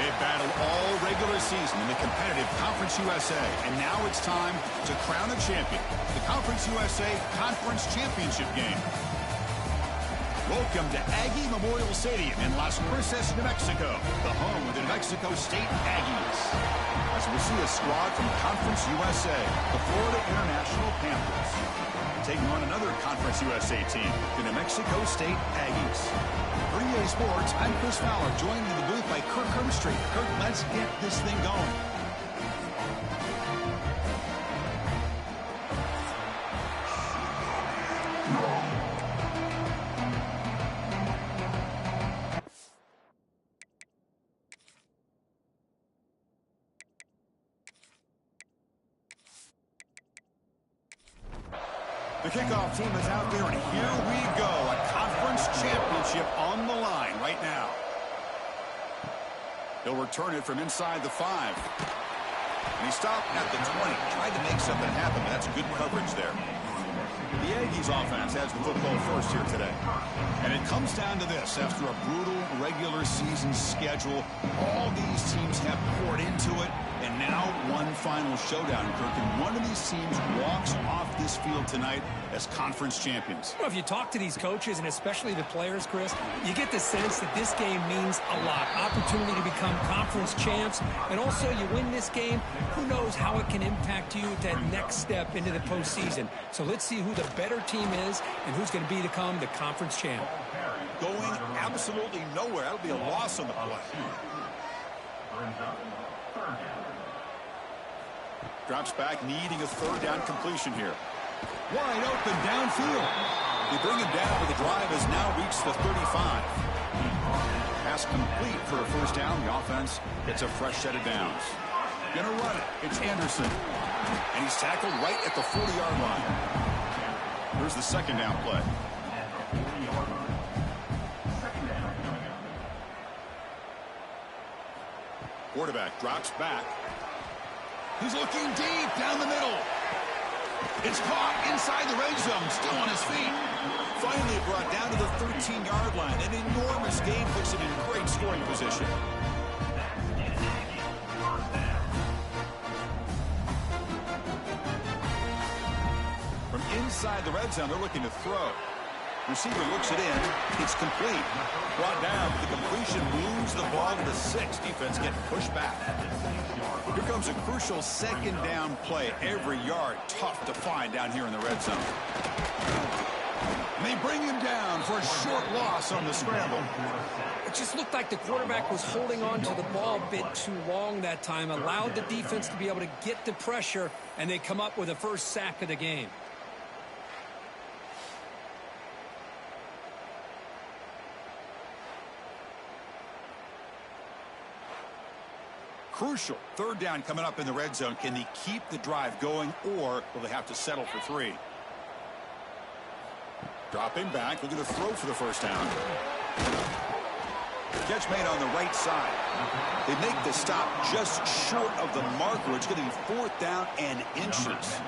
They've battled all regular season in the competitive Conference USA, and now it's time to crown a champion. The Conference USA Conference Championship game. Welcome to Aggie Memorial Stadium in Las Cruces, New Mexico, the home of the New Mexico State Aggies. As we see a squad from Conference USA, the Florida International Panthers, taking on another Conference USA team, the New Mexico State Aggies. For EA Sports, I'm Chris Fowler, joined in the booth by Kirk Hermstreet. Kirk, let's get this thing going. The kickoff team is out there, and here we go. A conference championship on the line right now. He'll return it from inside the 5. And he stopped at the 20. Tried to make something happen, but that's good coverage there. The Aggies offense has the football first here today. And it comes down to this. After a brutal regular season schedule, all these teams have poured into it. And now one final showdown, Kirk. And one of these teams walks off this field tonight as conference champions. Well, if you talk to these coaches, and especially the players, Chris, you get the sense that this game means a lot. Opportunity to become conference champs. And also, you win this game, who knows how it can impact you at that next step into the postseason. So let's see who the better team is and who's going to become the conference champ. Going absolutely nowhere. That'll be a loss on the play. Drops back, needing a third down completion here. Wide open downfield. They bring him down, but the drive has now reached the 35. Pass complete for a first down. The offense gets a fresh set of downs. Gonna run it. It's Anderson. And he's tackled right at the 40-yard line. Here's the second down play. Quarterback drops back. He's looking deep down the middle. It's caught inside the red zone, still on his feet. Finally brought down to the 13-yard line. An enormous gain puts him in great scoring position. From inside the red zone, they're looking to throw. Receiver looks it in. It's complete. Brought down. The completion moves the ball to the 6. Defense getting pushed back. Here comes a crucial second down play. Every yard tough to find down here in the red zone. And they bring him down for a short loss on the scramble. It just looked like the quarterback was holding on to the ball a bit too long that time. Allowed the defense to be able to get the pressure, and they come up with the first sack of the game. Crucial. Third down coming up in the red zone. Can they keep the drive going, or will they have to settle for 3? Dropping back. Looking to throw for the first down. Catch made on the right side. They make the stop just short of the marker. It's going to be 4th down and inches.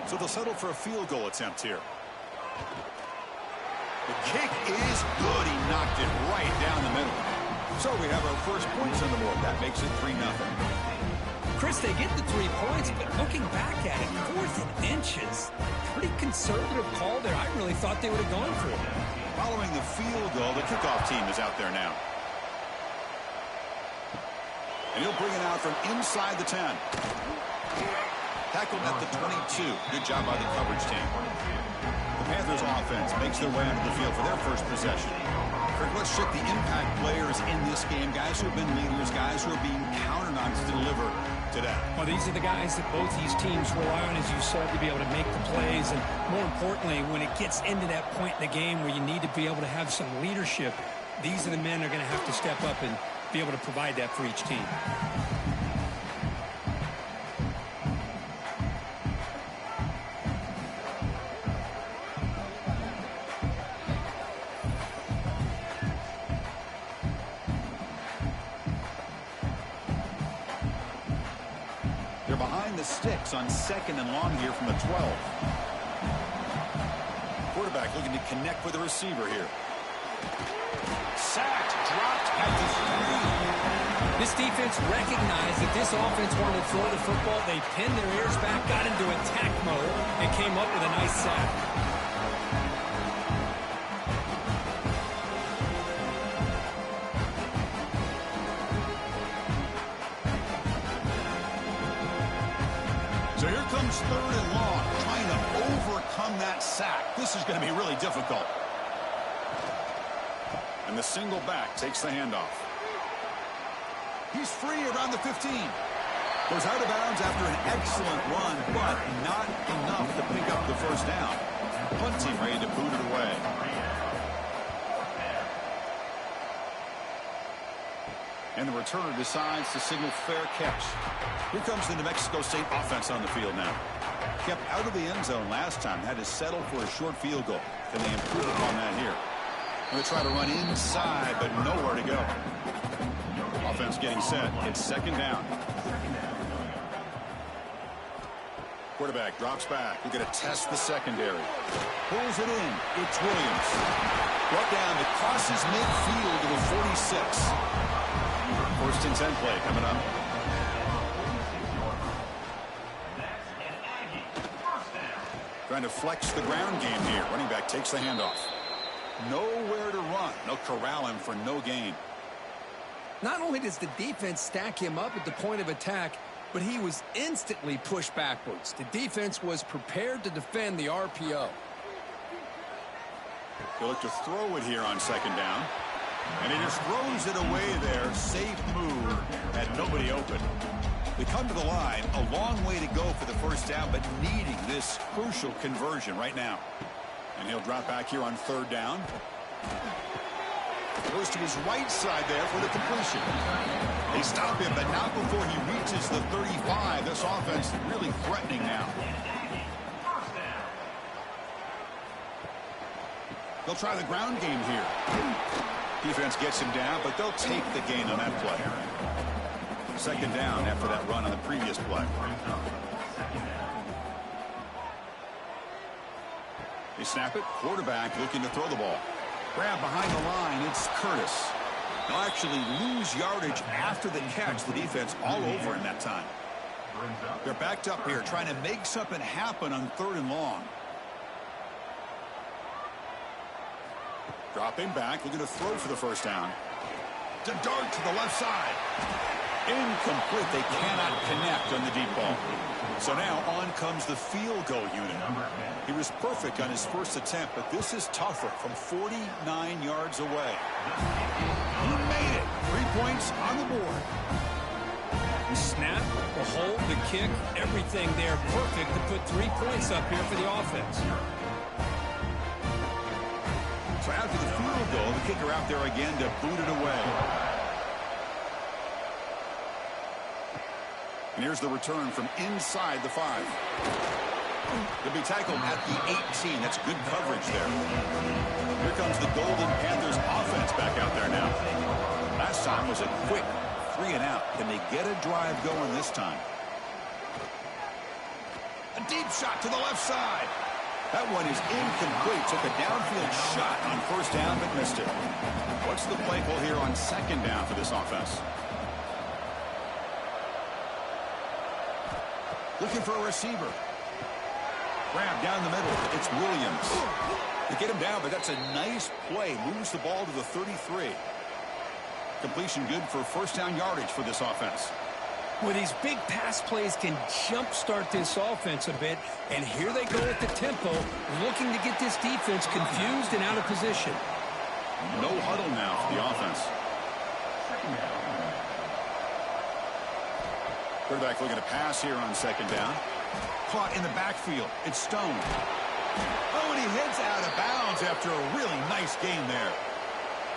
So they'll settle for a field goal attempt here. The kick is good. He knocked it right down the middle. So we have our first points on the board. That makes it 3-0. Chris, they get the 3 points, but looking back at it, 4th and inches. Pretty conservative call there. I really thought they would have gone for it. Following the field goal, the kickoff team is out there now. And he'll bring it out from inside the 10. Tackled at the 22. Good job by the coverage team. The Panthers offense makes their way onto the field for their first possession. Let's check the impact players in this game. Guys who have been leaders, guys who are being counted on to deliver today. Well, these are the guys that both these teams rely on, as you said, to be able to make the plays. And more importantly, when it gets into that point in the game where you need to be able to have some leadership, these are the men that are going to have to step up and be able to provide that for each team. Behind the sticks on 2nd and long here from the 12. Quarterback looking to connect with the receiver here. Sacked, dropped at the 3. This defense recognized that this offense wanted to throw the football. They pinned their ears back, got into attack mode, and came up with a nice sack. So here comes 3rd and long, trying to overcome that sack. This is going to be really difficult. And the single back takes the handoff. He's free around the 15. Goes out of bounds after an excellent run, but not enough to pick up the first down. Punt team ready to boot it away. And the returner decides to signal fair catch. Here comes the New Mexico State offense on the field now. Kept out of the end zone last time. Had to settle for a short field goal. Can they improve upon that here? Going to try to run inside, but nowhere to go. Offense getting set. It's 2nd down. Quarterback drops back. We're going to test the secondary. Pulls it in. It's Williams. Brought down to crosses midfield to the 46. 1st and 10 play coming up. Trying to flex the ground game here. Running back takes the handoff. Nowhere to run. They'll corral him for no gain. Not only does the defense stack him up at the point of attack, but he was instantly pushed backwards. The defense was prepared to defend the RPO. He'll look to throw it here on 2nd down. And he just throws it away there. Safe move. Had nobody open. They come to the line. A long way to go for the first down, but needing this crucial conversion right now. And he'll drop back here on 3rd down. Goes to his right side there for the completion. They stop him, but not before he reaches the 35. This offense really threatening now. They'll try the ground game here. Defense gets him down, but they'll take the gain on that play. 2nd down after that run on the previous play. They snap it. Quarterback looking to throw the ball. Grab behind the line. It's Curtis. They'll actually lose yardage after the catch. The defense all over in that time. They're backed up here trying to make something happen on 3rd and long. Dropping back. Looking to throw for the first down. To dart to the left side. Incomplete. They cannot connect on the deep ball. So now on comes the field goal unit. He was perfect on his first attempt, but this is tougher from 49 yards away. He made it. 3 points on the board. The snap, the hold, the kick, everything there perfect to put 3 points up here for the offense. So after the field goal, the kicker out there again to boot it away. And here's the return from inside the 5. They'll be tackled at the 18. That's good coverage there. Here comes the Golden Panthers offense back out there now. Last time was a quick 3 and out. Can they get a drive going this time? A deep shot to the left side. That one is incomplete. Took a downfield shot on first down, but missed it. What's the play call here on 2nd down for this offense? Looking for a receiver. Grab down the middle. It's Williams. They get him down, but that's a nice play. Moves the ball to the 33. Completion good for first down yardage for this offense. Well, these big pass plays can jumpstart this offense a bit, and here they go at the tempo, looking to get this defense confused and out of position. No huddle now for the offense. Quarterback looking to pass here on 2nd down. Caught in the backfield. It's Stone. Oh, and he heads out of bounds after a really nice game there.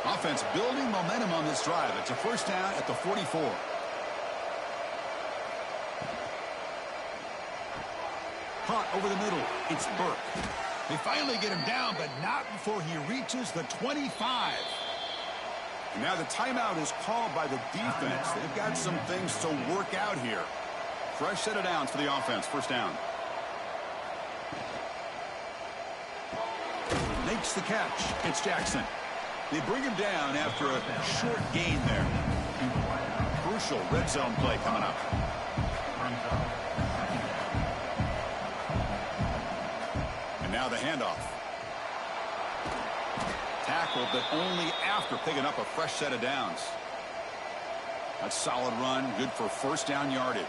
Offense building momentum on this drive. It's a first down at the 44. Caught over the middle. It's Burke. They finally get him down, but not before he reaches the 25. And now the timeout is called by the defense. They've got some things to work out here. Fresh set of downs for the offense. First down. Makes the catch. It's Jackson. They bring him down after a short gain there. crucial red zone play coming up. And now the handoff. Tackled, but only after picking up a fresh set of downs. A solid run, good for first down yardage.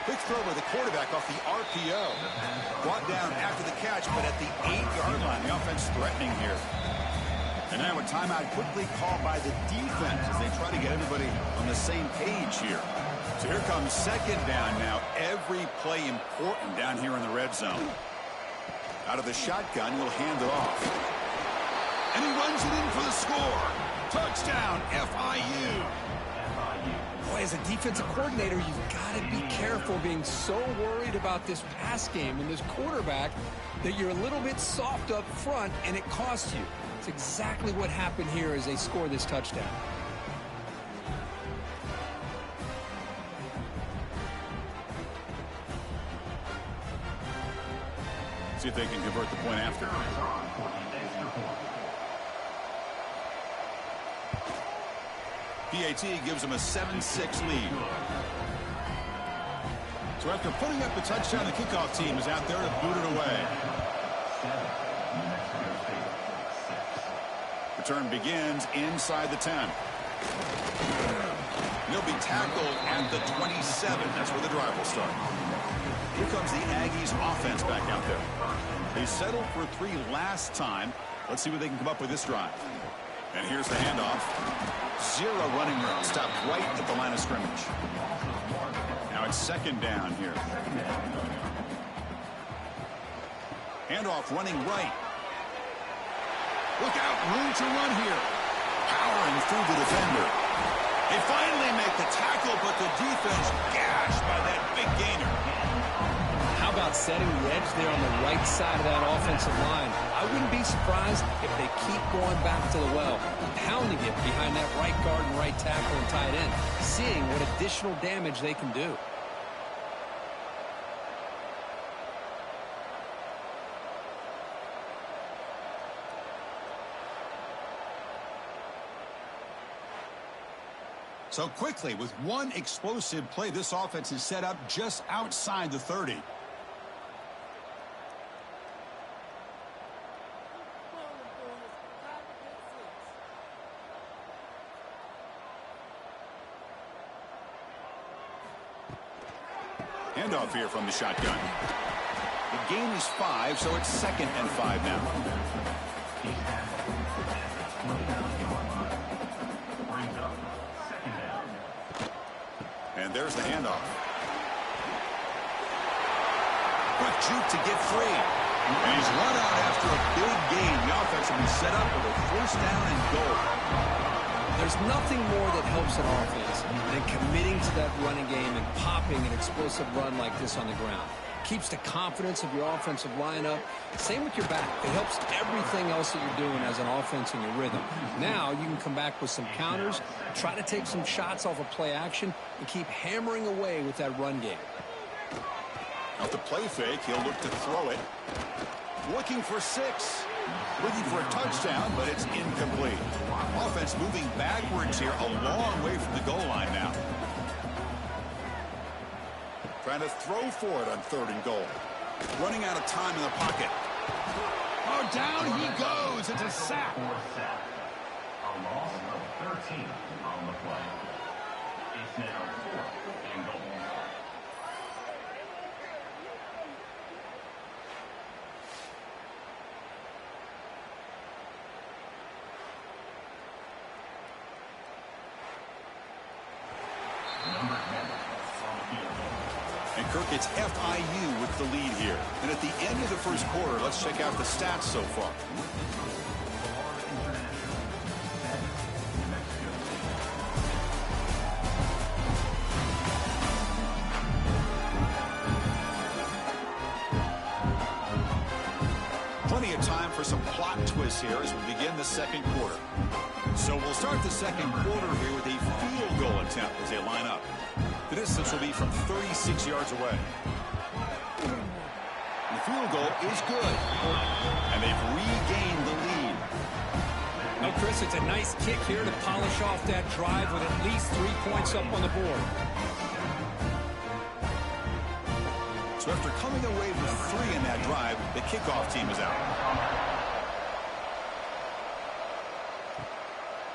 Quick throw by the quarterback off the RPO. Brought down after the catch, but at the 8-yard line. The offense threatening here. And now a timeout quickly called by the defense as they try to get everybody on the same page here. So here comes second down now. Every play important down here in the red zone. Out of the shotgun, he'll hand it off. And he runs it in for the score. Touchdown, FIU. Boy, as a defensive coordinator, you've got to be careful being so worried about this pass game and this quarterback that you're a little bit soft up front and it costs you. It's exactly what happened here as they score this touchdown. See if they can convert the point after. PAT gives them a 7-6 lead. So after putting up the touchdown, the kickoff team is out there to boot it away. Return begins inside the 10. He'll be tackled at the 27. That's where the drive will start. Here comes the Aggies offense back out there. They settled for 3 last time. Let's see what they can come up with this drive. And here's the handoff. 0 running room. Stopped right at the line of scrimmage. Now it's second down here. Handoff running right. Look out, room to run here. Powering through the defender. They finally make the tackle, but the defense gashed by that big gainer. How about setting the edge there on the right side of that offensive line? I wouldn't be surprised if they keep going back to the well, pounding it behind that right guard and right tackle and tight end, seeing what additional damage they can do. So quickly, with one explosive play, this offense is set up just outside the 30. Handoff here from the shotgun. The gain is 5, so it's 2nd and 5 now. And there's the handoff. Quick juke to get free. And he's run out after a big gain. The offense will be set up with a first down and goal. There's nothing more that helps an offense than committing to that running game and popping an explosive run like this on the ground. Keeps the confidence of your offensive lineup. Same with your back. It helps everything else that you're doing as an offense in your rhythm. Now you can come back with some counters, try to take some shots off of play action, and keep hammering away with that run game. Off the play fake, he'll look to throw it. Looking for 6. Looking for a touchdown, but it's incomplete. Offense moving backwards here, a long way from the goal line now. Trying to throw for it on 3rd and goal. Running out of time in the pocket. Oh, down he goes. It's a sack. A loss of 13 on the play. It's now 4th and goal. And Kirk, it's FIU with the lead here. And at the end of the first quarter, let's check out the stats so far. Plenty of time for some plot twists here as we begin the second quarter. So we'll start the second quarter here with a field goal attempt as they line up. The distance will be from 36 yards away. The field field goal is good. And they've regained the lead. Well, Chris, it's a nice kick here to polish off that drive with at least 3 points up on the board. So after coming away with 3 in that drive, the kickoff team is out.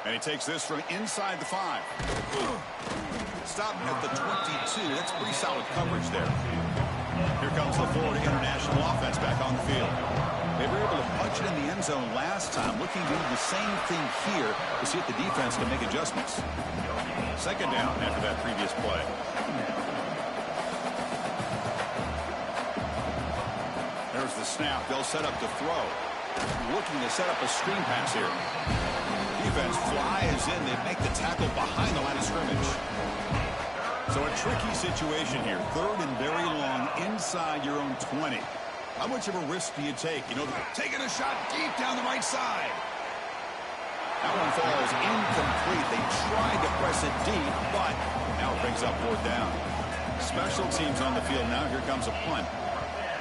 And he takes this from inside the 5. Stopping at the 22. That's pretty solid coverage there. Here comes the Florida International offense back on the field. They were able to punch it in the end zone last time, looking to do the same thing here to see if the defense can make adjustments. Second down after that previous play. There's the snap. They'll set up to throw. Looking to set up a screen pass here. Defense flies in. They make the tackle behind the line of scrimmage. So a tricky situation here. 3rd and very long inside your own 20. How much of a risk do you take? You know, taking a shot deep down the right side. That one falls incomplete. They tried to press it deep, but now it brings up 4th down. Special teams on the field now. Here comes a punt.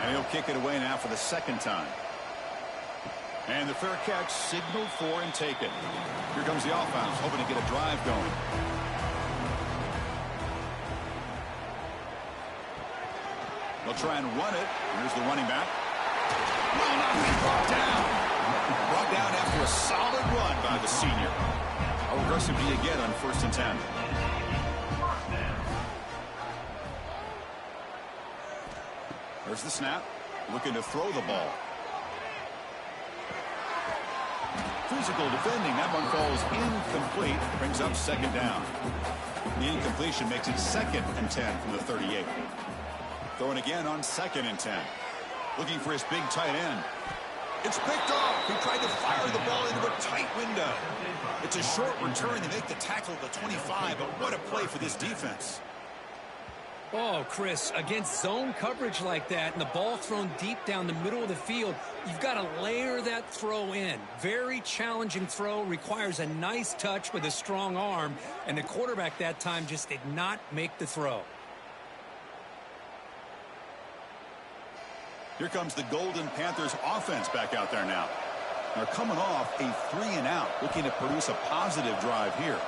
And he'll kick it away now for the 2nd time. And the fair catch signaled for and taken. Here comes the offense, hoping to get a drive going. They'll try and run it. Here's the running back. Well, now he's brought down. Brought down after a solid run by the senior. How aggressive do you get on 1st and 10? There's the snap. Looking to throw the ball. Physical defending. That one falls incomplete. Brings up 2nd down. The incompletion makes it 2nd and 10 from the 38. Throwing again on 2nd and 10. Looking for his big tight end. It's picked off. He tried to fire the ball into a tight window. It's a short return. They make the tackle at the 25, but what a play for this defense. Oh, Chris, against zone coverage like that and the ball thrown deep down the middle of the field, you've got to layer that throw in. Very challenging throw, requires a nice touch with a strong arm, and the quarterback that time just did not make the throw. Here comes the Golden Panthers offense back out there now. They're coming off a 3-and-out, looking to produce a positive drive here.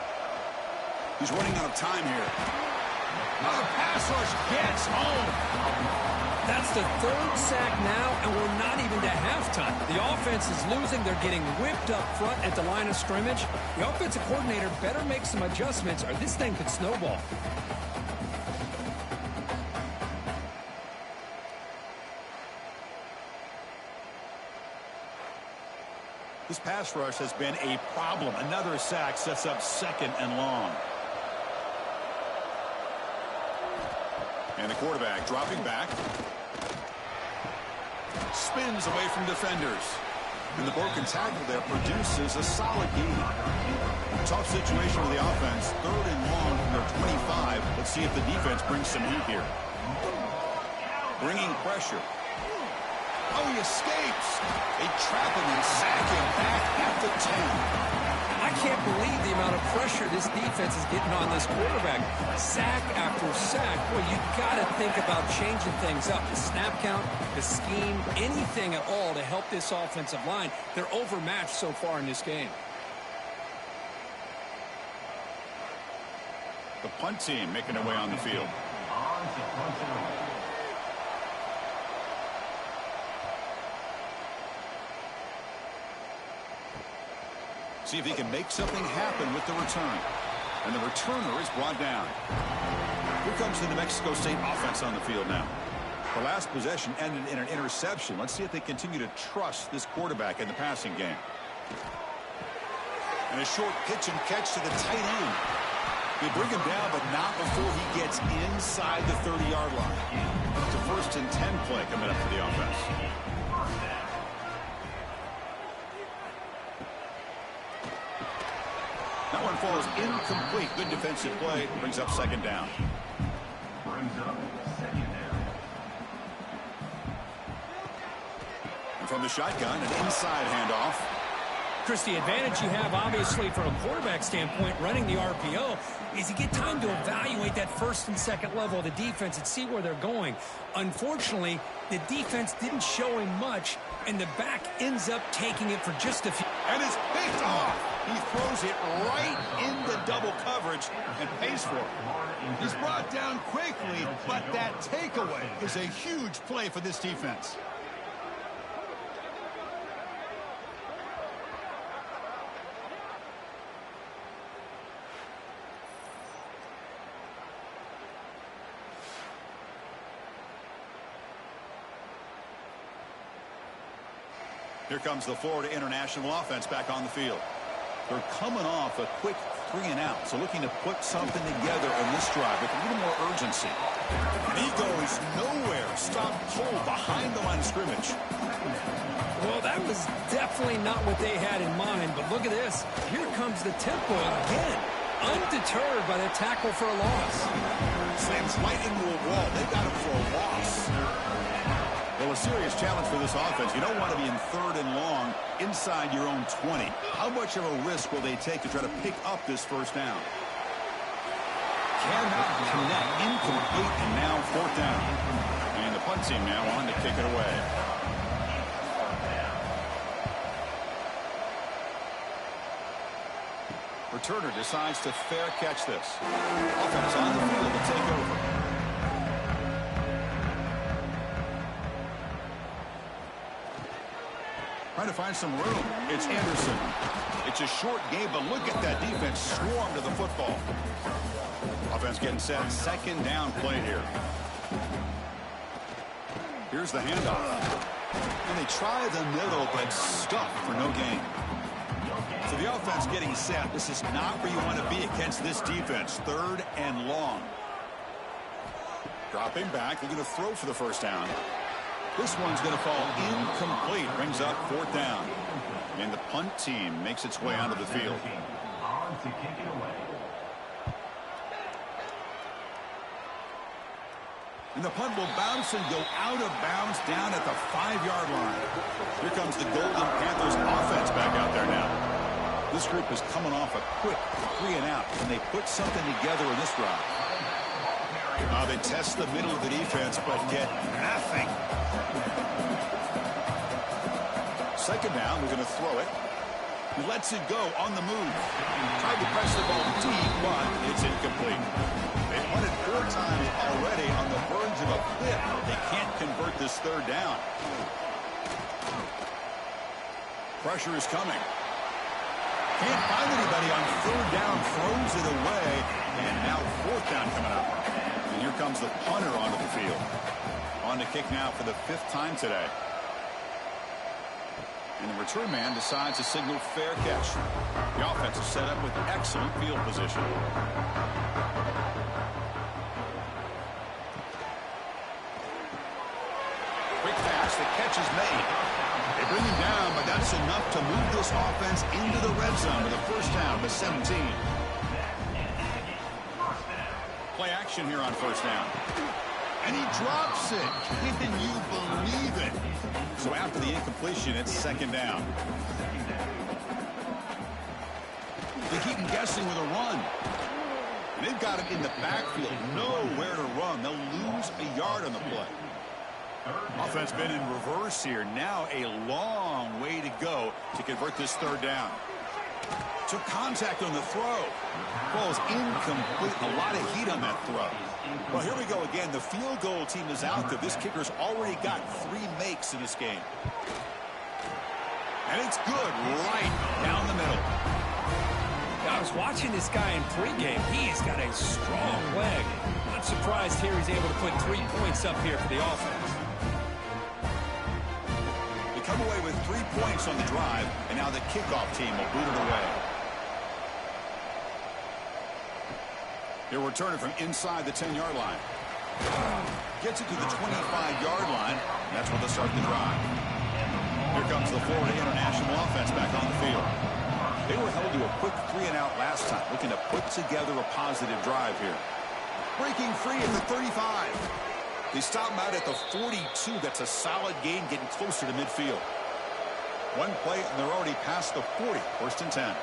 He's running out of time here. Now the pass rush gets home. That's the 3rd sack now, and we're not even to halftime. The offense is losing. They're getting whipped up front at the line of scrimmage. The offensive coordinator better make some adjustments, or this thing could snowball. This pass rush has been a problem. Another sack sets up 2nd and long. And the quarterback dropping back. Spins away from defenders. And the broken tackle there produces a solid gain. Tough situation with the offense. 3rd and long from their 25. Let's see if the defense brings some heat here. Bringing pressure. Oh, he escapes. They trap him and sack him back at the 10. I can't believe the amount of pressure this defense is getting on this quarterback. Sack after sack. Boy, you got to think about changing things up. The snap count, the scheme, anything at all to help this offensive line. They're overmatched so far in this game. The punt team making their way on the field. See if he can make something happen with the return. And the returner is brought down. Here comes the New Mexico State offense on the field now. The last possession ended in an interception. Let's see if they continue to trust this quarterback in the passing game. And a short pitch and catch to the tight end. They bring him down, but not before he gets inside the 30-yard line. It's a 1st and 10 play coming up for the offense. That one falls incomplete. Good defensive play. Brings up 2nd down. And from the shotgun, an inside handoff. Chris, the advantage you have, obviously, from a quarterback standpoint, running the RPO, is you get time to evaluate that first and second level of the defense and see where they're going. Unfortunately, the defense didn't show him much, and the back ends up taking it for just a few. And it's picked off. He throws it right into double coverage and pays for it. He's brought down quickly, but that takeaway is a huge play for this defense. Here comes the Florida International offense back on the field. They're coming off a quick 3-and-out, so looking to put something together on this drive with a little more urgency. And he goes nowhere. Stop cold behind the line of scrimmage. Well, that was definitely not what they had in mind, but look at this. Here comes the tempo again. Undeterred by the tackle for a loss. Slams right into a wall. They got him for a loss. Well, a serious challenge for this offense. You don't want to be in 3rd and long inside your own 20. How much of a risk will they take to try to pick up this first down? Cannot connect. Incomplete, and now 4th down. And the punt team now on to kick it away. Returner decides to fair catch this. Offense on the field to take over. Trying to find some room. It's Anderson. It's a short game, but look at that defense swarm to the football. Offense getting set. 2nd down play here. Here's the handoff. And they try the middle, but stuffed for no gain. So the offense getting set. This is not where you want to be against this defense. 3rd and long. Dropping back. They're going to throw for the first down. This one's going to fall incomplete. Brings up 4th down. And the punt team makes its way onto the field. And the punt will bounce and go out of bounds down at the 5-yard line. Here comes the Golden Panthers offense back out there now. This group is coming off a quick 3-and-out, and they put something together in this drive. They test the middle of the defense, but get nothing. 2nd down, we're going to throw it. He lets it go on the move. Tried to press the ball deep, but it's incomplete. They've won it 4 times already on the verge of a flip. They can't convert this 3rd down. Pressure is coming. Can't find anybody on 3rd down. Throws it away. And now 4th down coming up. And here comes the punter onto the field. On to kick now for the 5th time today. And the return man decides to signal fair catch. The offense is set up with excellent field position. Quick pass, the catch is made. They bring him down, but that's enough to move this offense into the red zone with a first down to 17. Play action here on 1st down. And he drops it. Can you believe it? So after the incompletion, it's 2nd down. They keep him guessing with a run. And they've got him in the backfield. Nowhere to run. They'll lose a yard on the play. Offense been in reverse here. Now a long way to go to convert this 3rd down. Took contact on the throw. Ball is incomplete. A lot of heat on that throw. Well, here we go again. The field goal team is out there. This kicker's already got 3 makes in this game. And it's good right down the middle. I was watching this guy in pregame. He's got a strong leg. Not surprised here he's able to put 3 points up here for the offense. They come away with 3 points on the drive, and now the kickoff team will boot it away. He'll return it from inside the 10-yard line. Gets it to the 25-yard line, and that's where they'll start the drive. Here comes the Florida International offense back on the field. They were held to a quick 3-and-out last time, looking to put together a positive drive here. Breaking free at the 35. They stop him out at the 42. That's a solid gain, getting closer to midfield. One play, and they're already past the 40. First and 10.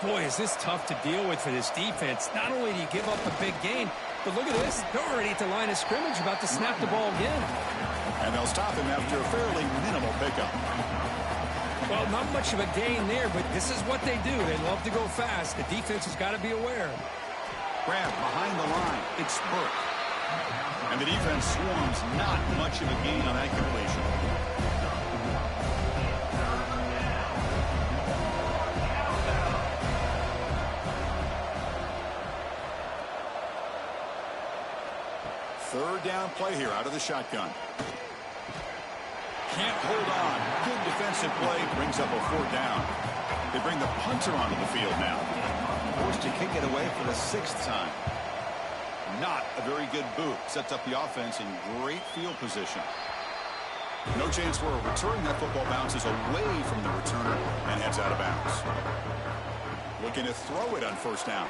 Boy, is this tough to deal with for this defense. Not only do you give up a big gain, but look at this. They're already at the line of scrimmage, about to snap the ball again. And they'll stop him after a fairly minimal pickup. Well, not much of a gain there, but this is what they do. They love to go fast. The defense has got to be aware. Grab behind the line. It's Burke. And the defense swarms. Not much of a gain on that completion. Third down play here out of the shotgun. Can't hold on. Good defensive play. Brings up a 4th down. They bring the punter onto the field now. Forced to kick it away for the 6th time. Not a very good boot. Sets up the offense in great field position. No chance for a return. That football bounces away from the returner and heads out of bounds. Looking to throw it on first down.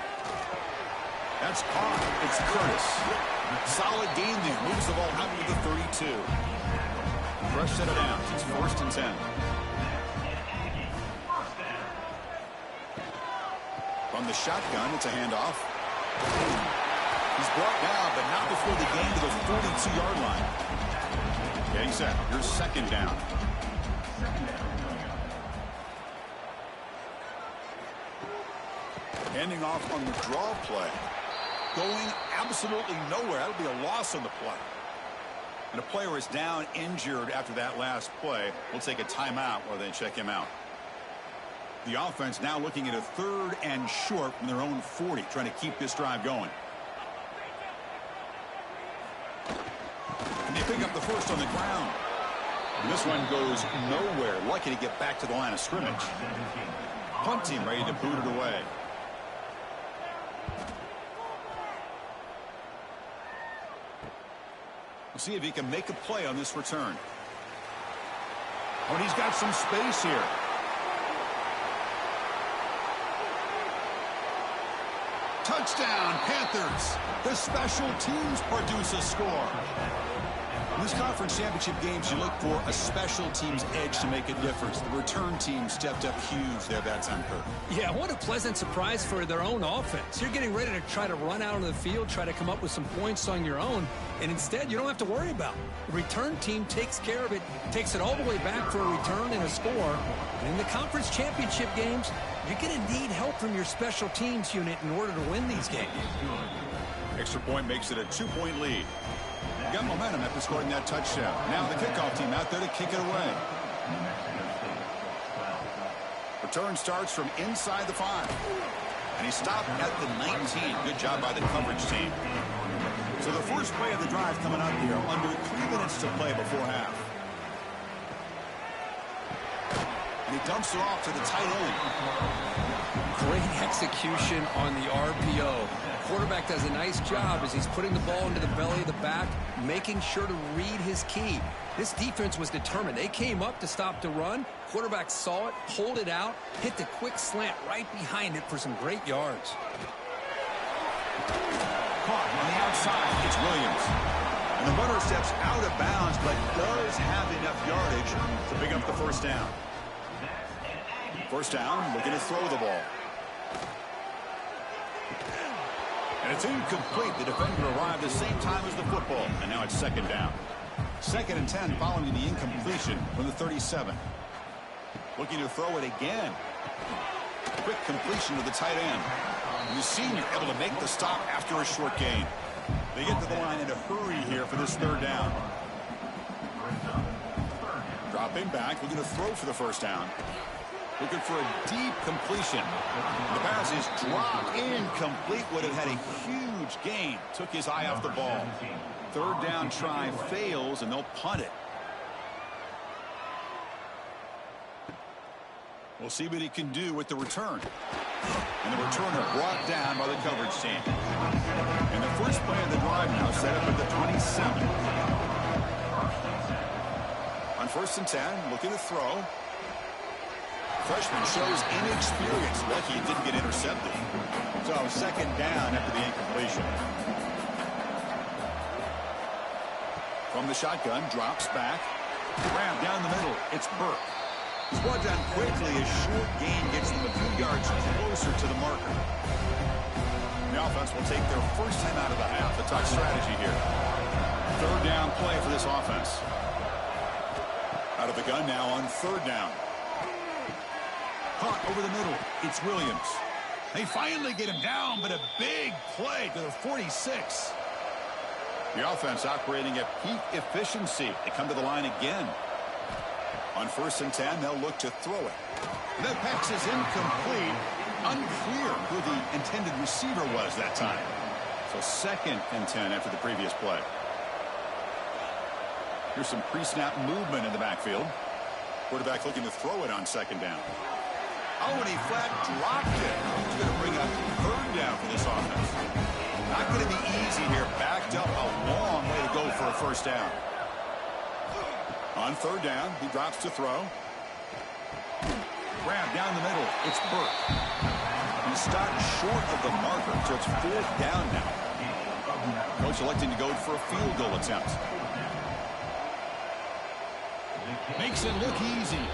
That's caught. It's Curtis. Solid gain there. Moves the ball out to the 32. Fresh set of downs. It's first and 10. From the shotgun, it's a handoff. He's brought down, but not before the gain to the 42-yard line. Getting set. Here's second down. Handing off on the draw play. Going absolutely nowhere. That'll be a loss on the play. And a player is down injured after that last play. We'll take a timeout while they check him out. The offense now looking at a 3rd and short from their own 40, trying to keep this drive going. And they pick up the first on the ground. And this one goes nowhere. Lucky to get back to the line of scrimmage. Punt team ready to boot it away. We'll see if he can make a play on this return. Oh, and he's got some space here. Touchdown, Panthers. The special teams produce a score. In this conference championship games, you look for a special teams edge to make a difference. The return team stepped up huge there that time, Kirk. Yeah, what a pleasant surprise for their own offense. You're getting ready to try to run out on the field, try to come up with some points on your own, and instead you don't have to worry about it. The return team takes care of it, takes it all the way back for a return and a score. And in the conference championship games, you're going to need help from your special teams unit in order to win these games. Extra point makes it a 2-point lead. Got momentum after scoring that touchdown. Now the kickoff team out there to kick it away. Return starts from inside the 5. And he stopped at the 19. Good job by the coverage team. So the first play of the drive coming up here under 3 minutes to play before half. And he dumps it off to the tight end. Great execution on the RPO. Quarterback does a nice job as he's putting the ball into the belly of the back, making sure to read his key. This defense was determined. They came up to stop the run. Quarterback saw it, pulled it out, hit the quick slant right behind it for some great yards. Caught on the outside. It's Williams. And the runner steps out of bounds, but does have enough yardage to pick up the first down. First down, looking to throw the ball. And it's incomplete. The defender arrived the same time as the football. And now it's second down. Second and 10 following the incompletion from the 37. Looking to throw it again. Quick completion to the tight end. And the senior able to make the stop after a short gain. They get to the line in a hurry here for this third down. Dropping back, looking to throw for the first down. Looking for a deep completion. The pass is dropped incomplete. Would have had a huge gain. Took his eye off the ball. Third down try fails, and they'll punt it. We'll see what he can do with the return. And the returner brought down by the coverage team. And the first play of the drive now set up at the 27. On first and 10, looking to throw. Freshman shows inexperience. Lucky he didn't get intercepted. So second down after the incompletion. From the shotgun, drops back. Grab down the middle. It's Burke. It's brought down quickly as short gain gets them a few yards closer to the marker. The offense will take their first time out of the half. A tough strategy here. Third down play for this offense. Out of the gun now on third down. Caught over the middle. It's Williams. They finally get him down, but a big play to the 46. The offense operating at peak efficiency. They come to the line again. On 1st and 10, they'll look to throw it. The pass is incomplete. Unclear who the intended receiver was that time. So 2nd and 10 after the previous play. Here's some pre-snap movement in the backfield. Quarterback looking to throw it on 2nd down. Oh, and he flat dropped it. He's going to bring up 3rd down for this offense. Not going to be easy here. Backed up a long way to go for a 1st down. On 3rd down, he drops to throw. Grab down the middle. It's Burke. He's stopped short of the marker, so it's 4th down now. Coach electing to go for a field goal attempt. Makes it look easy.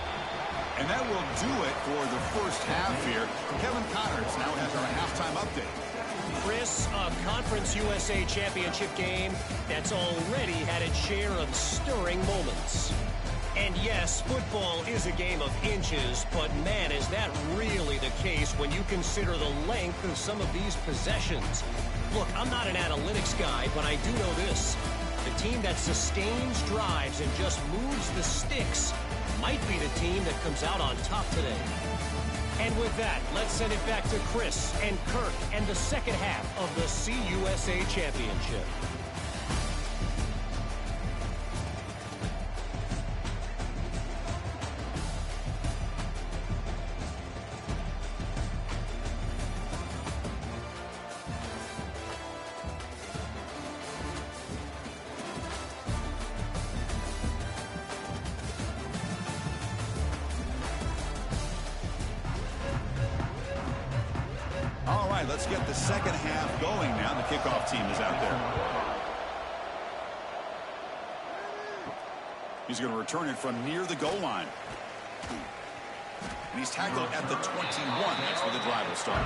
And that will do it for the first half here. Kevin Connors now has our halftime update. Chris, a Conference USA Championship game that's already had its share of stirring moments. And yes, football is a game of inches, but man, is that really the case when you consider the length of some of these possessions. Look, I'm not an analytics guy, but I do know this. The team that sustains drives and just moves the sticks might be the team that comes out on top today. And with that, let's send it back to Chris and Kirk and the second half of the CUSA Championship. Let's get the second half going now. The kickoff team is out there. He's going to return it from near the goal line. And he's tackled at the 21. That's where the drive will start.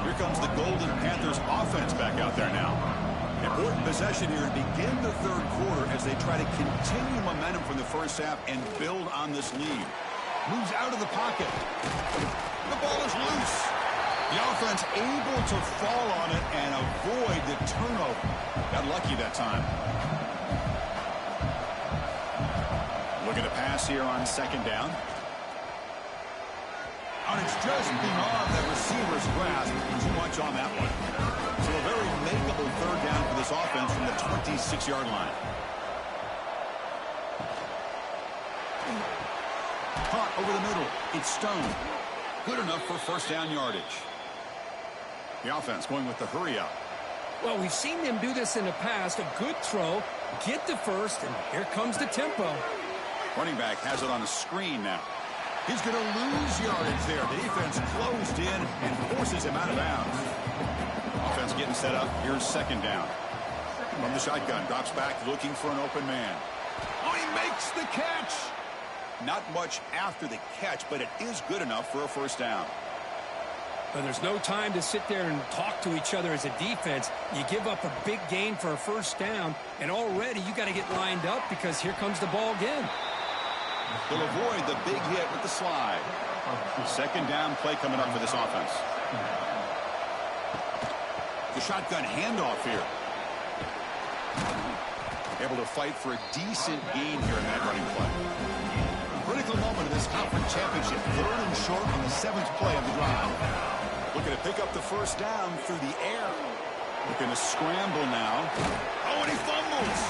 Here comes the Golden Panthers offense back out there now. Important possession here to begin the 3rd quarter as they try to continue momentum from the first half and build on this lead. Moves out of the pocket. The ball is loose. The offense able to fall on it and avoid the turnover. Got lucky that time. Looking to pass here on 2nd down. And it's just beyond that receiver's grasp. Too much on that one. So a very makeable 3rd down for this offense from the 26-yard line. Caught over the middle. It's Stone. Good enough for 1st down yardage. The offense going with the hurry up. Well, we've seen them do this in the past. A good throw, get the first, and here comes the tempo. Running back has it on a screen now. He's going to lose yardage there. The defense closed in and forces him out of bounds. Offense getting set up. Here's 2nd down. From the shotgun, drops back looking for an open man. Oh, he makes the catch. Not much after the catch, but it is good enough for a 1st down. But there's no time to sit there and talk to each other as a defense. You give up a big gain for a 1st down, and already you got to get lined up because here comes the ball again. They'll avoid the big hit with the slide. 2nd down play coming up for this offense. The shotgun handoff here. Able to fight for a decent gain here in that running play. Critical moment of this conference championship. 3rd and short on the 7th play of the drive. Looking to pick up the 1st down through the air. Looking to scramble now. Oh, and he fumbles.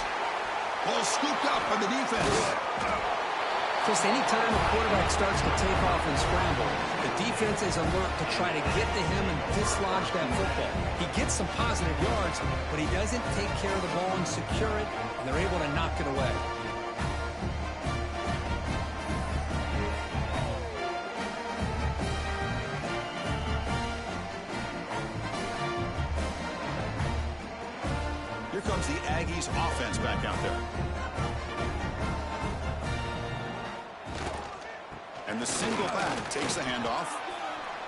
Ball scooped up by the defense. Just any time a quarterback starts to take off and scramble, the defense is alert to try to get to him and dislodge that football. He gets some positive yards, but he doesn't take care of the ball and secure it, and they're able to knock it away. Here comes the Aggies offense back out there. And the single back takes the handoff.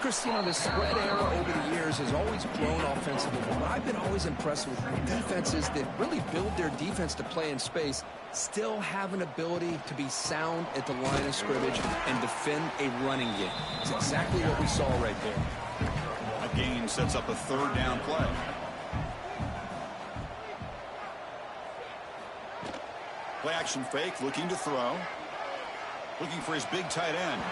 Chris, you know, the spread era over the years has always grown offensively, but I've been always impressed with defenses that really build their defense to play in space, still have an ability to be sound at the line of scrimmage and defend a running game. It's exactly what we saw right there. A gain sets up a third down play. Play action fake, looking to throw. Looking for his big tight end.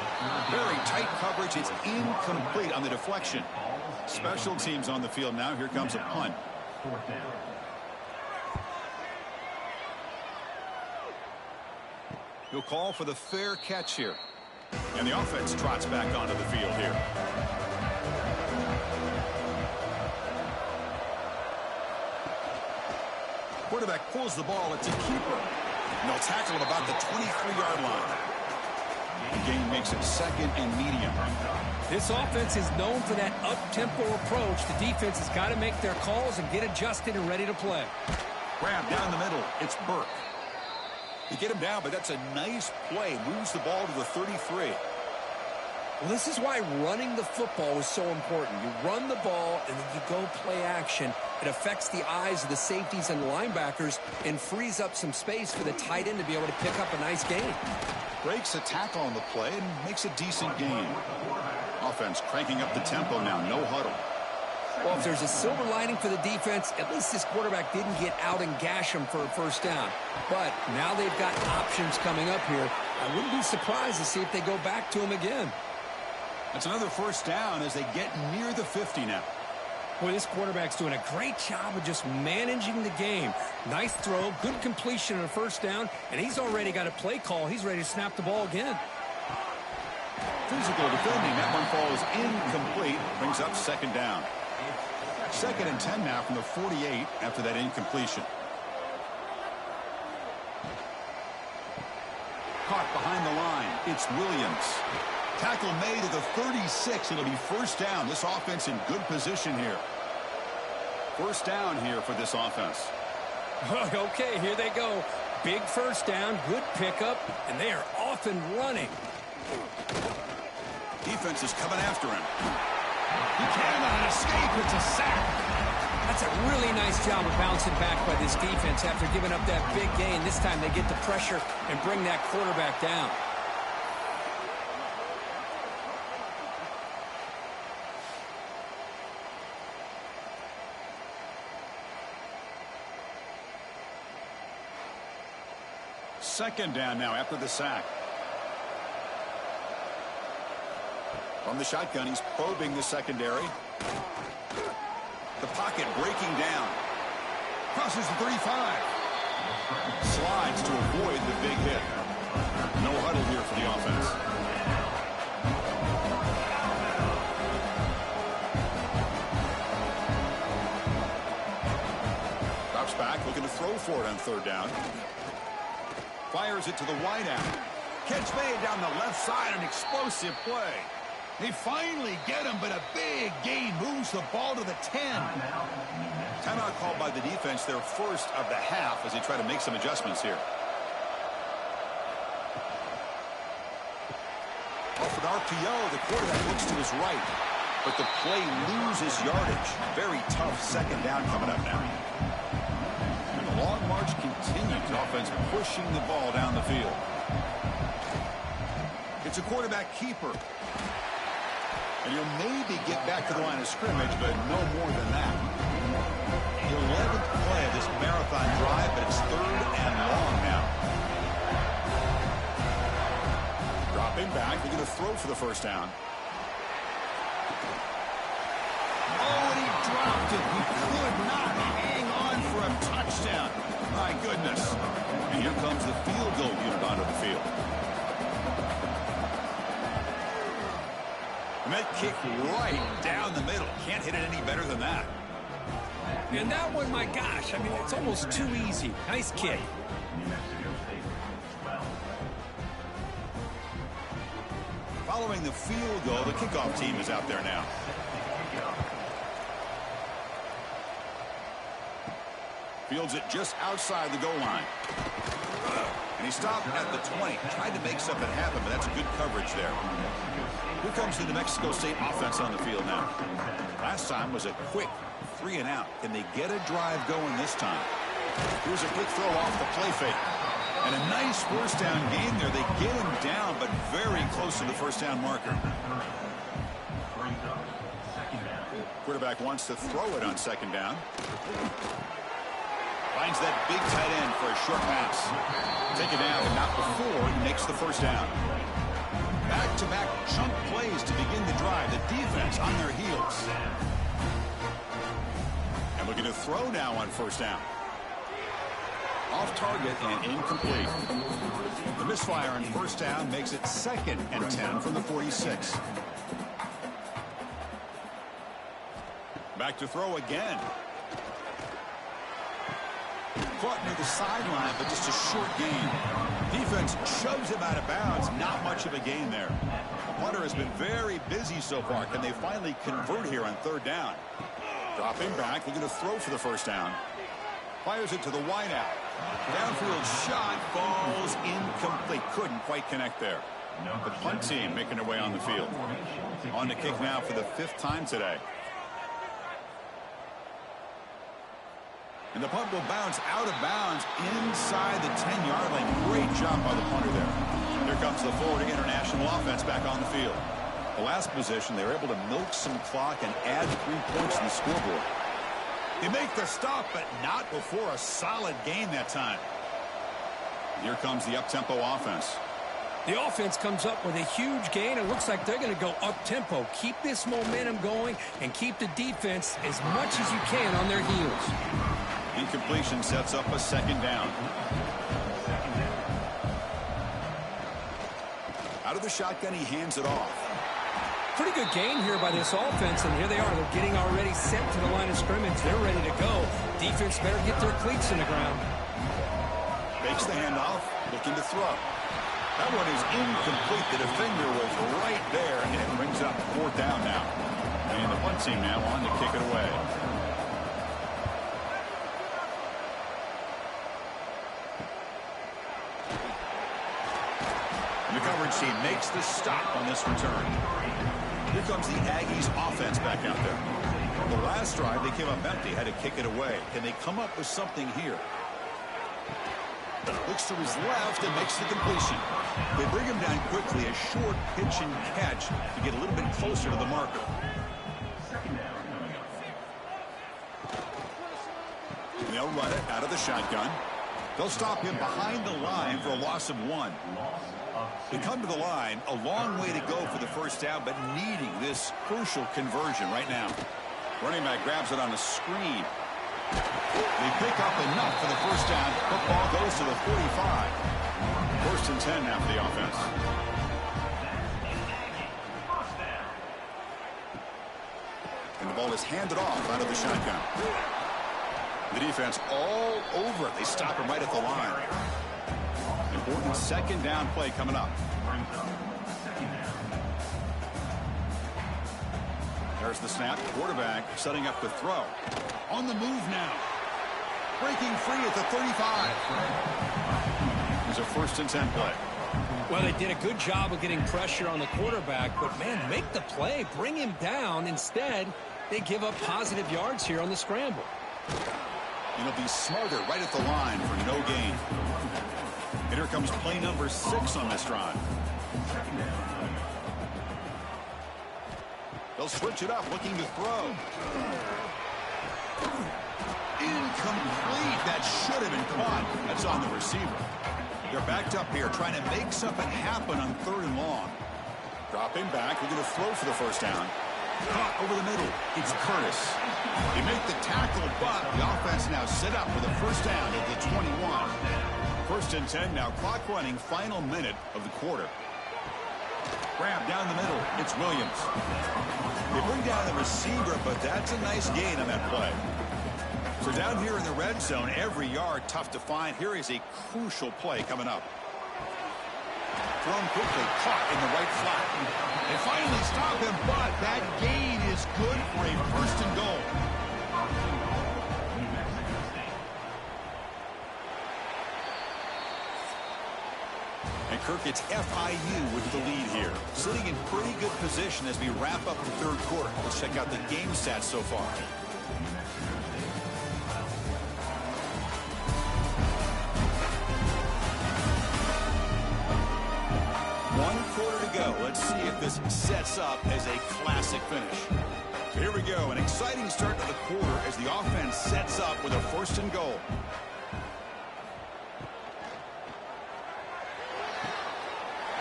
Very tight coverage. It's incomplete on the deflection. Special teams on the field now. Here comes a punt. He'll call for the fair catch here. And the offense trots back onto the field here. Quarterback pulls the ball. It's a keeper. And they'll tackle him about the 23-yard line. The game makes it second and medium. This offense is known for that up-tempo approach. The defense has got to make their calls and get adjusted and ready to play. Grab down the middle. It's Burke. You get him down, but that's a nice play. Moves the ball to the 33. Well, this is why running the football is so important. You run the ball, and then you go play action. It affects the eyes of the safeties and linebackers and frees up some space for the tight end to be able to pick up a nice gain. Breaks a tackle on the play and makes a decent gain. Offense cranking up the tempo now. No huddle. Well, if there's a silver lining for the defense, at least this quarterback didn't get out and gash him for a first down. But now they've got options coming up here. I wouldn't be surprised to see if they go back to him again. That's another first down as they get near the 50 now. Boy, this quarterback's doing a great job of just managing the game. Nice throw, good completion on a first down, and he's already got a play call. He's ready to snap the ball again. Physical defending. That one falls incomplete. Brings up second down. Second and 10 now from the 48 after that incompletion. Caught behind the line. It's Williams. Tackle made at the 36. It'll be first down. This offense in good position here. First down here for this offense. Okay, here they go. Big first down, good pickup, and they are off and running. Defense is coming after him. He cannot escape. It's a sack. That's a really nice job of bouncing back by this defense after giving up that big gain. This time they get the pressure and bring that quarterback down. Second down now after the sack. From the shotgun, he's probing the secondary. The pocket breaking down. Crosses the 35. Slides to avoid the big hit. No huddle here for the offense. Drops back, looking to throw for it on third down. Fires it to the wideout. Catch made down the left side, an explosive play. They finally get him, but a big gain moves the ball to the 10. Timeout called by the defense, their first of the half, as they try to make some adjustments here. Off an RPO, the quarterback looks to his right, but the play loses yardage. Very tough second down coming up now. And the long march continues. Offense pushing the ball down the field. It's a quarterback keeper. And he'll maybe get back to the line of scrimmage, but no more than that. 11th play of this marathon drive, but it's third and long now. Dropping back, they're going to throw for the first down. Oh, and he dropped it. He could not hang on for a touchdown. My goodness. And here comes the field goal unit onto the field. And that kick right down the middle. Can't hit it any better than that. And that one, my gosh, I mean, it's almost too easy. Nice kick. Following the field goal, the kickoff team is out there now. Fields it just outside the goal line. And he stopped at the 20. Tried to make something happen, but that's good coverage there. Here comes the New Mexico State offense on the field now. Last time was a quick 3 and out. Can they get a drive going this time? Here's a quick throw off the play fake. And a nice first down game there. They get him down, but very close to the first down marker. Quarterback wants to throw it on second down. Finds that big tight end for a short pass. Take it down, but not before he makes the first down. Back-to-back chunk plays to begin the drive. The defense on their heels. And looking to throw now on first down. Off target and incomplete. The misfire on first down makes it 2nd and 10 from the 46. Back to throw again. Caught near the sideline, but just a short gain. Defense shoves him out of bounds. Not much of a gain there. Hunter has been very busy so far. Can they finally convert here on 3rd down? Dropping back, looking to throw for the first down. Fires it to the wideout. Downfield shot falls incomplete. Couldn't quite connect there. The punt team making their way on the field. On the kick now for the 5th time today. And the punt will bounce out of bounds inside the 10-yard line. Great job by the punter there. Here comes the Florida International offense back on the field. The last possession, they were able to milk some clock and add 3 points to the scoreboard. They make the stop, but not before a solid gain that time. Here comes the up-tempo offense. The offense comes up with a huge gain. It looks like they're going to go up-tempo. Keep this momentum going and keep the defense as much as you can on their heels. Incompletion sets up a 2nd down. Out of the shotgun, he hands it off. Pretty good gain here by this offense, and here they are. They're getting already set to the line of scrimmage. They're ready to go. Defense better get their cleats in the ground. Fakes the handoff, looking to throw. That one is incomplete. The defender was right there, and it brings up 4th down now. And the punt team now on to kick it away. The coverage team makes the stop on this return. Here comes the Aggies offense back out there. The last drive, they came up empty, had to kick it away. Can they come up with something here? Looks to his left and makes the completion. They bring him down quickly, a short pitch and catch to get a little bit closer to the marker. They'll run it out of the shotgun. They'll stop him behind the line for a loss of 1. They come to the line, a long way to go for the first down, but needing this crucial conversion right now. Running back grabs it on the screen. They pick up enough for the first down. Football goes to the 45. 1st and 10 now for the offense. And the ball is handed off out of the shotgun. The defense all over it. They stop him right at the line. Important 2nd down play coming up. There's the snap. Quarterback setting up the throw. On the move now. Breaking free at the 35. There's a 1st and 10 play. Well, they did a good job of getting pressure on the quarterback, but, man, make the play. Bring him down. Instead, they give up positive yards here on the scramble. It'll be smarter right at the line for no gain. And here comes play number 6 on this drive. They'll switch it up, looking to throw. Incomplete. That should have been caught. That's on the receiver. They're backed up here, trying to make something happen on 3rd and long. Dropping back, looking to throw for the first down. Caught over the middle. It's Curtis. They make the tackle, but the offense now set up with a first down at the 21. 1st and 10 now. Clock running, final minute of the quarter. Grab down the middle. It's Williams. They bring down the receiver, but that's a nice gain on that play. So down here in the red zone, every yard tough to find. Here is a crucial play coming up. Thrown quickly, caught in the right flat. They finally stop him, but that gain is good for a 1st and goal. Kirk, it's FIU with the lead here. Sitting in pretty good position as we wrap up the third quarter. Let's check out the game stats so far. One quarter to go. Let's see if this sets up as a classic finish. So here we go. An exciting start to the quarter as the offense sets up with a 1st and goal.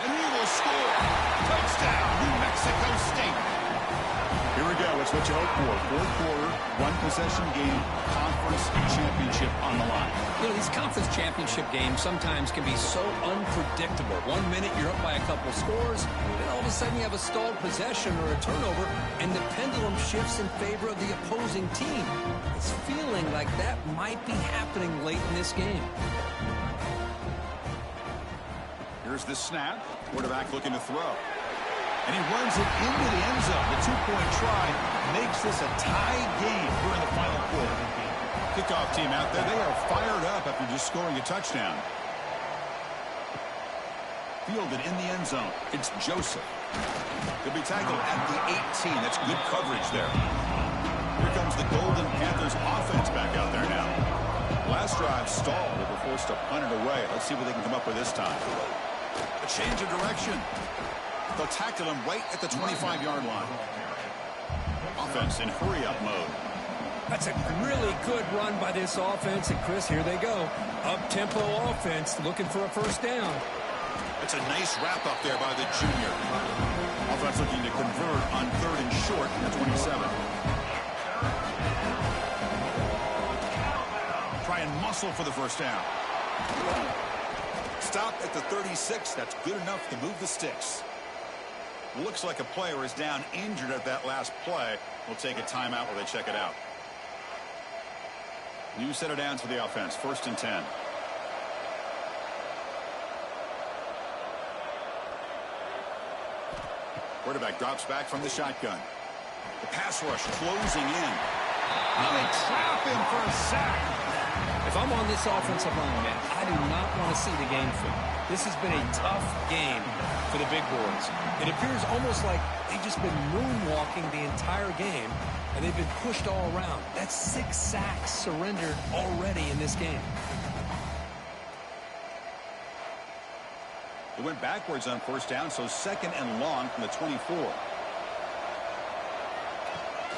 And he will score. Touchdown, New Mexico State. Here we go. It's what you hope for. Fourth quarter, one-possession game, conference championship on the line. You know, these conference championship games sometimes can be so unpredictable. 1 minute you're up by a couple scores, then all of a sudden you have a stalled possession or a turnover, and the pendulum shifts in favor of the opposing team. It's feeling like that might be happening late in this game. Here's the snap. Quarterback looking to throw. And he runs it into the end zone. The two-point try makes this a tie game here in the final quarter. Kickoff team out there, they are fired up after just scoring a touchdown. Fielded in the end zone. It's Joseph. He'll be tackled at the 18. That's good coverage there. Here comes the Golden Panthers offense back out there now. Last drive stalled. They were forced to punt it away. Let's see what they can come up with this time. A change of direction. They'll tackle him right at the 25-yard line. Offense in hurry-up mode. That's a really good run by this offense. And, Chris, here they go. Up-tempo offense looking for a 1st down. It's a nice wrap-up there by the junior. Offense looking to convert on 3rd and short at the 27. Try and muscle for the 1st down. Stop at the 36. That's good enough to move the sticks. Looks like a player is down injured at that last play. We'll take a timeout while they check it out. New set of downs for the offense. 1st and 10. Quarterback drops back from the shotgun. The pass rush closing in. Now they trap him for a sack. If I'm on this offensive line, man, I do not want to see the game film. This has been a tough game for the big boys. It appears almost like they've just been moonwalking the entire game, and they've been pushed all around. That's 6 sacks surrendered already in this game. They went backwards on 1st down, so 2nd and long from the 24.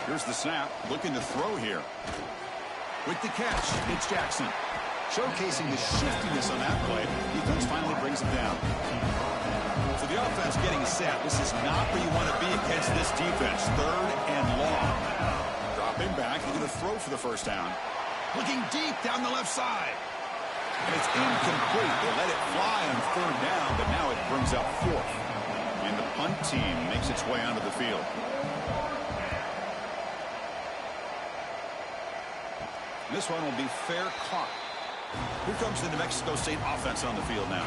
Here's the snap, looking to throw here. With the catch, it's Jackson. Showcasing the shiftiness on that play. Defense finally brings him down. So the offense getting set. This is not where you want to be against this defense. 3rd and long. Dropping back, looking to throw for the 1st down. Looking deep down the left side. And it's incomplete. They let it fly on 3rd down, but now it brings up 4th. And the punt team makes its way onto the field. This one will be fair caught. Here comes the New Mexico State offense on the field now.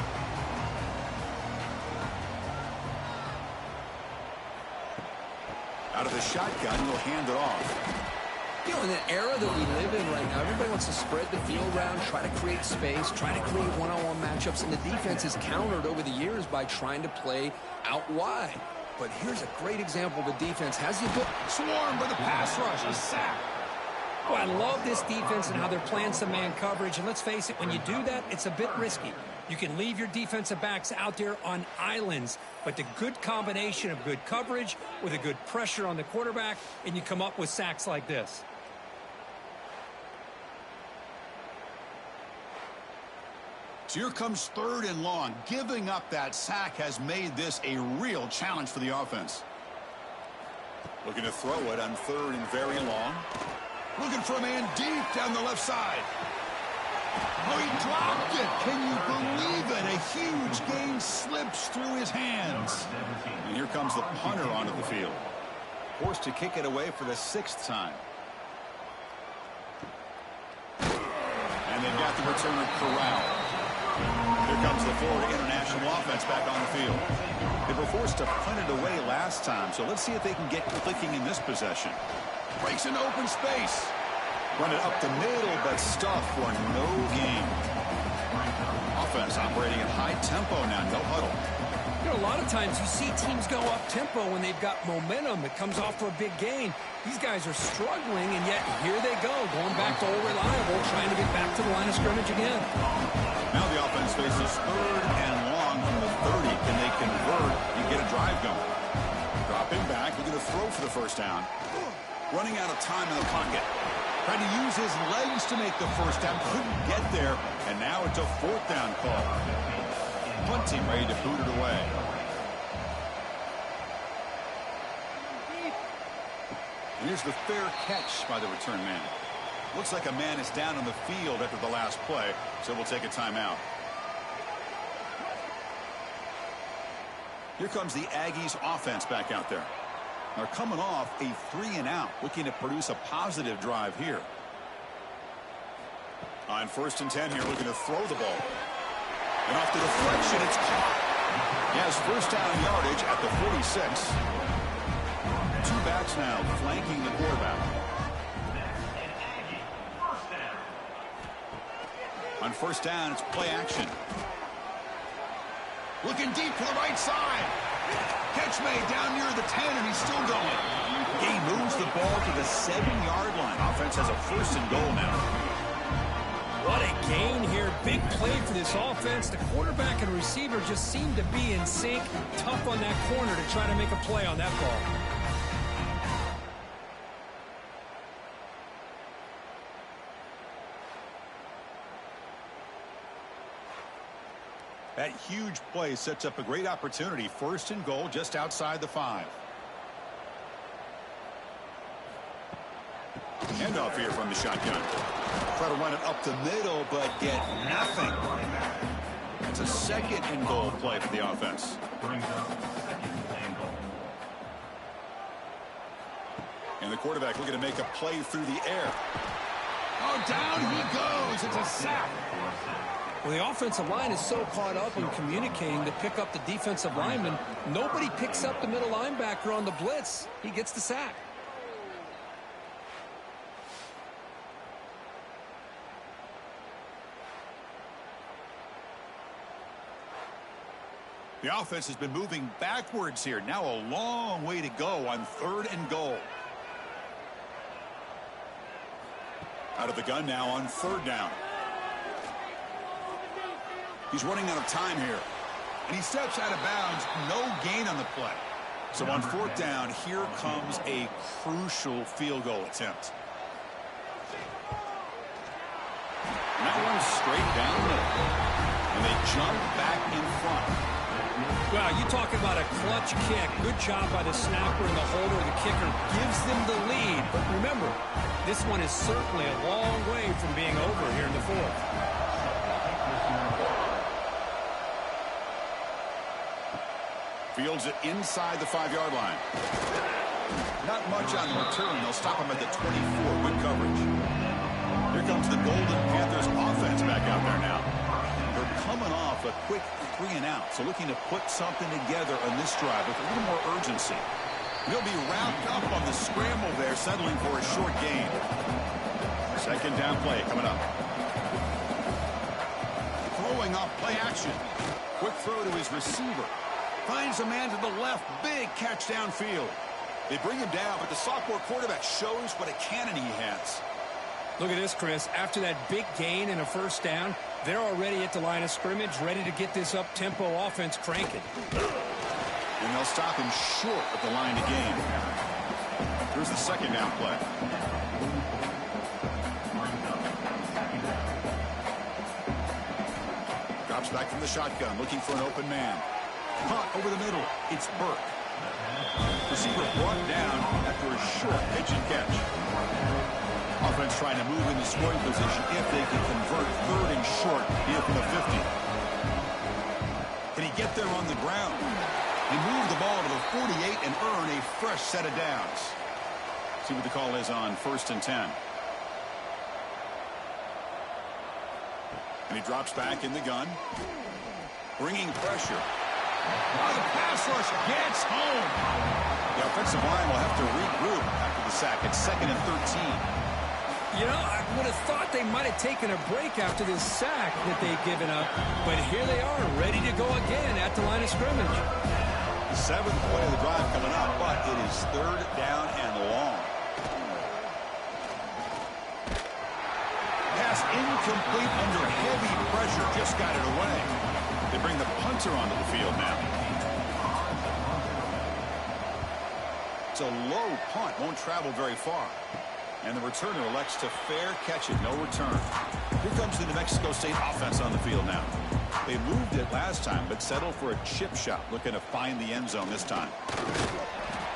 Out of the shotgun, he'll hand it off. You know, in the era that we live in right now, everybody wants to spread the field around, try to create space, try to create one-on-one matchups, and the defense has countered over the years by trying to play out wide. But here's a great example of a defense has the ability. Swarmed by the pass rush, a sack. Oh, I love this defense and how they're playing some man coverage. And let's face it, when you do that, it's a bit risky. You can leave your defensive backs out there on islands, but the good combination of good coverage with a good pressure on the quarterback, and you come up with sacks like this. So here comes 3rd and long. Giving up that sack has made this a real challenge for the offense. Looking to throw it on 3rd and very long. Looking for a man deep down the left side. Oh, he dropped it. Can you believe it? A huge gain slips through his hands. And here comes the punter onto the field. Forced to kick it away for the 6th time. And they've got the returner corralled. Here comes the Florida International offense back on the field. They were forced to punt it away last time, so let's see if they can get clicking in this possession. Breaks into open space. Run it up the middle, but stuffed for no gain. offense operating at high tempo now. No huddle. You know, a lot of times you see teams go up-tempo when they've got momentum. It comes off for a big gain. These guys are struggling, and yet here they go, going back to old reliable, trying to get back to the line of scrimmage again. Now the offense faces 3rd and long from the 30. Can they convert and get a drive going? Dropping back, looking to throw for the first down. Running out of time in the pocket. Trying to use his legs to make the first down. Couldn't get there, and now it's a 4th down call. Punt team ready to boot it away. Here's the fair catch by the return man. Looks like a man is down on the field after the last play, so we'll take a timeout. Here comes the Aggies offense back out there. They're coming off a 3-and-out, looking to produce a positive drive here. On 1st and 10 here, looking to throw the ball. And off the deflection, it's caught. He has first down yardage at the 46. 2 backs now flanking the quarterback. On first down, it's play action. Looking deep to the right side. Catch made down near the 10, and he's still going. He moves the ball to the 7-yard line. Offense has a 1st and goal now. What a gain here. Big play for this offense. The quarterback and receiver just seem to be in sync. Tough on that corner to try to make a play on that ball. That huge play sets up a great opportunity. 1st and goal just outside the 5. Handoff here from the shotgun. Try to run it up the middle, but get nothing. It's a 2nd and goal play for the offense. And the quarterback looking to make a play through the air. Oh, down he goes. It's a sack. Well, the offensive line is so caught up in communicating to pick up the defensive lineman. Nobody picks up the middle linebacker on the blitz. He gets the sack. The offense has been moving backwards here. Now a long way to go on 3rd and goal. Out of the gun now on 3rd down. He's running out of time here. And he steps out of bounds. No gain on the play. So on 4th down, here comes a crucial field goal attempt. And that one's straight down the middle. And they jump back in front. Wow, you talk about a clutch kick. Good job by the snapper and the holder. The kicker gives them the lead. But remember, this one is certainly a long way from being over here in the 4th. Fields it inside the 5-yard line. Not much on the return. They'll stop him at the 24. Good coverage. Here comes the Golden Panthers offense back out there now. They're coming off a quick 3-and-out, so looking to put something together on this drive with a little more urgency. They'll be wrapped up on the scramble there, settling for a short gain. 2nd down play coming up. Throwing off play action. Quick throw to his receiver. Finds a man to the left. Big catch downfield. They bring him down, but the sophomore quarterback shows what a cannon he has. Look at this, Chris. After that big gain and a 1st down, they're already at the line of scrimmage, ready to get this up-tempo offense cranking. And they'll stop him short of the line to gain. Here's the 2nd down play. Drops back from the shotgun, looking for an open man. Caught over the middle. It's Burke. Receiver brought down after a short pitch and catch. Offense trying to move into scoring position if they can convert 3rd and short here from the 50. Can he get there on the ground? He moved the ball to the 48 and earn a fresh set of downs. See what the call is on 1st and 10. And he drops back in the gun. Bringing pressure. Oh, the pass rush gets home. The offensive line will have to regroup after the sack. It's 2nd and 13. You know, I would have thought they might have taken a break after this sack that they'd given up. But here they are, ready to go again at the line of scrimmage. The 7th play of the drive coming up, but it is 3rd down and long. Pass incomplete under heavy pressure. Just got it away. They bring the punter onto the field now. It's a low punt. Won't travel very far. And the returner elects to fair catch it. No return. Here comes the New Mexico State offense on the field now. They moved it last time, but settled for a chip shot, looking to find the end zone this time.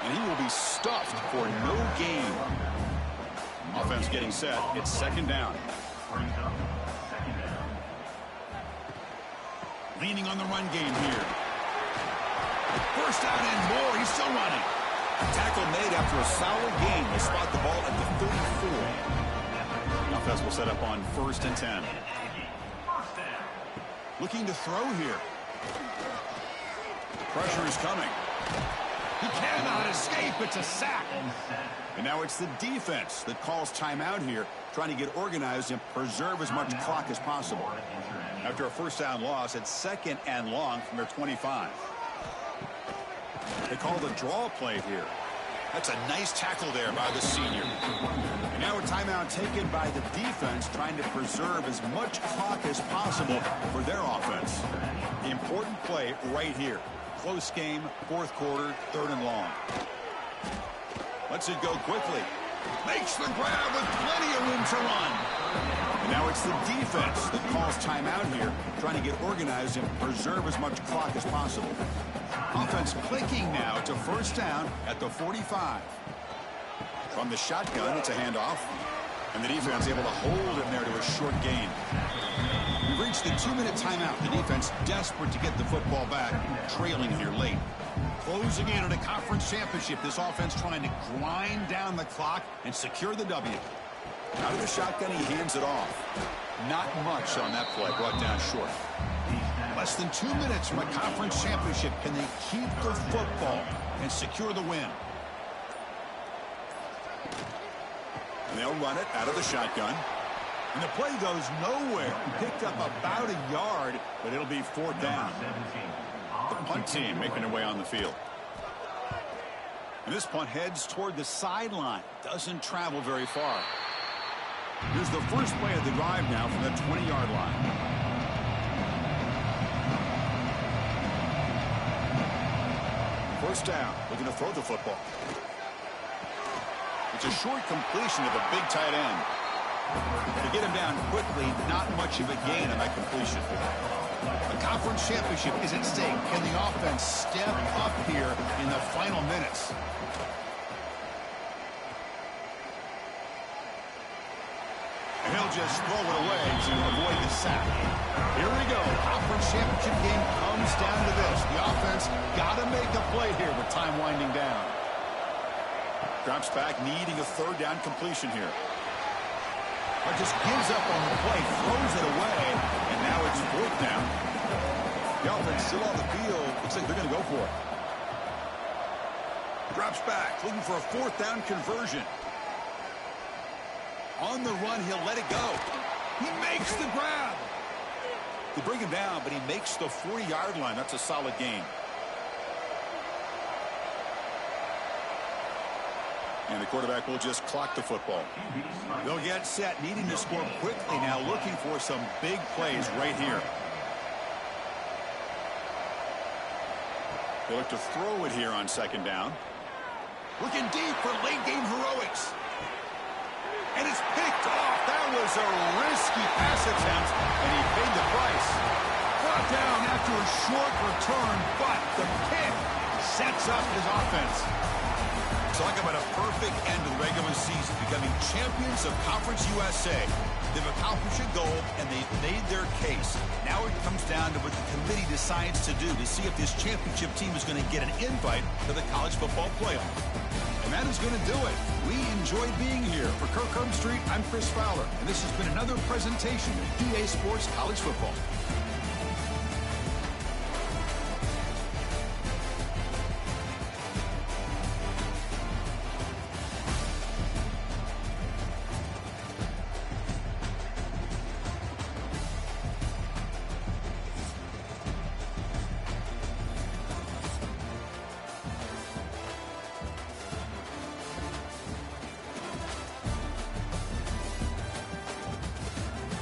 And he will be stuffed for no gain. Offense getting set. It's 2nd down. Leaning on the run game here. 1st down and more. He's still running. Tackle made after a solid gain. Will spot the ball at the 34. The offense will set up on 1st and 10. Looking to throw here. Pressure is coming. He cannot escape. It's a sack. And now it's the defense that calls timeout here, trying to get organized and preserve as much clock as possible. After a 1st down loss, it's 2nd and long from their 25. They call the draw play here. That's a nice tackle there by the senior. And now a timeout taken by the defense, trying to preserve as much clock as possible for their offense. The important play right here. Close game, 4th quarter, 3rd and long. Lets it go quickly. Makes the grab with plenty of room to run. And now it's the defense that calls timeout here, trying to get organized and preserve as much clock as possible. Offense clicking now to 1st down at the 45. From the shotgun, it's a handoff. And the defense able to hold him there to a short gain. We've reached the 2-minute timeout. The defense desperate to get the football back, trailing here late. Closing in on a conference championship. This offense trying to grind down the clock and secure the W. Out of the shotgun, he hands it off. Not much on that play, brought down short. Less than 2 minutes from a conference championship. Can they keep the football and secure the win? And they'll run it out of the shotgun. And the play goes nowhere. Picked up about a yard, but it'll be 4th down. The punt team making their way on the field. And this punt heads toward the sideline. Doesn't travel very far. Here's the first play of the drive now from the 20-yard line. First down, looking to throw the football. It's a short completion of a big tight end. To get him down quickly, not much of a gain on that completion. The conference championship is at stake. Can the offense step up here in the final minutes? And he'll just throw it away to avoid the sack. Here we go. Conference championship game comes down to this. The offense got to make a play here with time winding down. Drops back, needing a 3rd down completion here. But just gives up on the play, throws it away, and now it's 4th down. The offense still on the field. Looks like they're going to go for it. Drops back, looking for a 4th down conversion. On the run, he'll let it go. He makes the grab. They bring him down, but he makes the 40-yard line. That's a solid gain. And the quarterback will just clock the football. They'll get set, needing to score quickly now, looking for some big plays right here. They look to throw it here on 2nd down. Looking deep for late-game heroics. And it's picked off. That was a risky pass attempt, and he paid the price. Brought down after a short return, but the pick sets up his offense. Talk about a perfect end to the regular season, becoming champions of Conference USA. They've accomplished a goal, and they've made their case. Now it comes down to what the committee decides to do to see if this championship team is going to get an invite to the college football playoff. And that is going to do it. We enjoyed being here. For Kirk Street, I'm Chris Fowler, and this has been another presentation of EA Sports College Football.